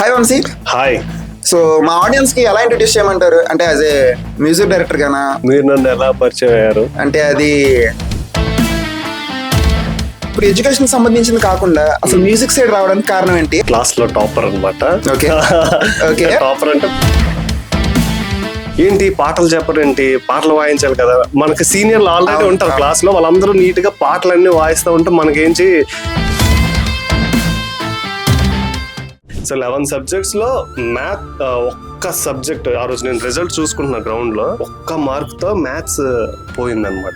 Hi Vamsi. Hi. So మా audience కి ఎలా ఇంట్రడ్యూస్ చేయమంటారు? అంటే యాజ్ ఏ మ్యూజిక్ డైరెక్టర్ గానా? మీరు నన్ను ఎలా పరిచయం అయ్యారు? అంటే అది ఇప్పుడు ఎడ్యుకేషన్ సంబంధించింది కాకుండా అసలు మ్యూజిక్ సైడ్ రావడానికి కారణం ఏంటి? క్లాస్ లో టాపర్ అనమాట. Okay okay. టాపర్ అంటే ఏంటి, పాటలు చెప్పరేంటి, పాటలు వాయించాలి కదా. మనకి సీనియర్లు ఆల్రెడీ ఉంటారు క్లాస్ లో, వాళ్ళందరూ నీట్ గా పాటలన్నీ వాయిస్తూ ఉంటే మనకేంటి. సో 11 సబ్జెక్ట్స్ లో మ్యాథ్ ఒక్క సబ్జెక్ట్, ఆ రోజు నేను రిజల్ట్ చూసుకుంటున్నా గ్రౌండ్ లో, ఒక్క మార్క్ తో మ్యాథ్స్ పోయిందనమాట.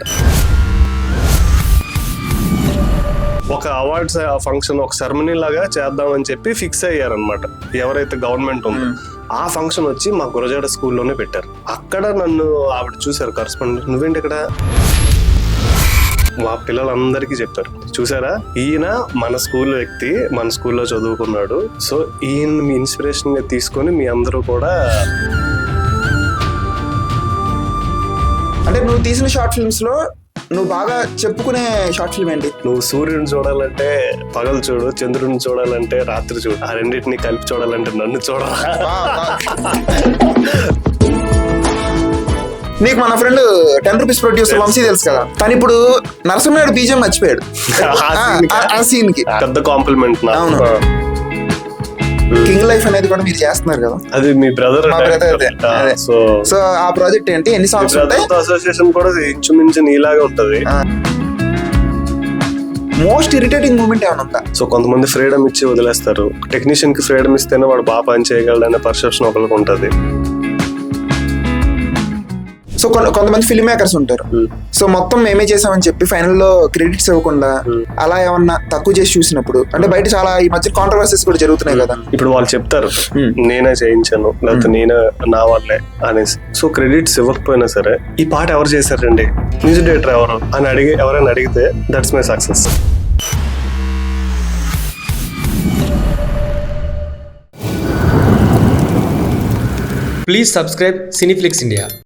ఒక అవార్డ్స్ ఫంక్షన్, ఒక సెరమనీ లాగా చేద్దామని చెప్పి ఫిక్స్ అయ్యారనమాట ఎవరైతే గవర్నమెంట్ ఉందో. ఆ ఫంక్షన్ వచ్చి మా గురజాడ స్కూల్లోనే పెట్టారు. అక్కడ నన్ను ఆవిడ చూసారు, కరస్పాండెంట్, నువ్వేంటి ఇక్కడ. మా పిల్లలందరికీ చెప్పారు, చూసారా ఈయన మన స్కూల్ వ్యక్తి, మన స్కూల్లో చదువుకున్నాడు, సో ఈయన మీ ఇన్స్పిరేషన్ గా తీసుకొని మీ అందరూ కూడా. అంటే నువ్వు తీసిన షార్ట్ ఫిల్మ్స్ లో నువ్వు బాగా చెప్పుకునే షార్ట్ ఫిల్మ్ ఏంటి? నువ్వు సూర్యుని చూడాలంటే పగలు చూడు, చంద్రుడిని చూడాలంటే రాత్రి చూడు, ఆ రెండింటిని కలిపి చూడాలంటే నన్ను చూడాలా. నీకు మన ఫ్రెండ్ 10 రూపీస్ ప్రొడ్యూసర్ వంశీ తెలుసు కదా, తను ఇప్పుడు నరసింహనాయుడు బీజం మర్చిపోయాడు ఆ సీన్ కి. పెద్ద కాంప్లిమెంట్. అవును, కింగ్ లైఫ్ అనేది కూడా మీరు చేస్తున్నారు కదా. అది మీ బ్రదర్. సో ఆ ప్రాజెక్ట్ ఏంటి, ఎన్ని సాంగ్స్ ఉంటాయి? అసోసియేషన్ కూడా ఇంచుమించు నీలాగా ఉంటది. మోస్ట్ ఇరిటేటింగ్ మూమెంట్ ఏమైనా ఉందా? సో కొంతమంది ఫ్రీడమ్ ఇచ్చి వదిలేస్తారు, టెక్నీషియన్ కి ఫ్రీడమ్ ఇస్తేనే వాడు బాగా పని చేయగలడు అనే పర్సెప్షన్ ఒకరికి ఉంటది. సో కొంతమంది ఫిల్మ్ మేకర్స్ ఉంటారు, సో మొత్తం మేమే చేసామని చెప్పి ఫైనల్ లో క్రెడిట్స్ ఇవ్వకుండా అలా ఏమన్నా తక్కువ చేసి చూసినప్పుడు, అంటే బయట చాలా ఈ మధ్య కాంట్రవర్సీస్ కూడా జరుగుతున్నాయి కదా. ఇప్పుడు వాళ్ళు చెప్తారు నేనే చేయించాను, లేకపోతే నేనే నా వాళ్ళే అనేసి. సో క్రెడిట్స్ ఇవ్వకపోయినా సరే ఈ పాట ఎవరు చేశారండి, మ్యూజిక్ డైరెక్టర్ ఎవరు అని ఎవరైనా అడిగితే that's my success. Please subscribe Cineflix India.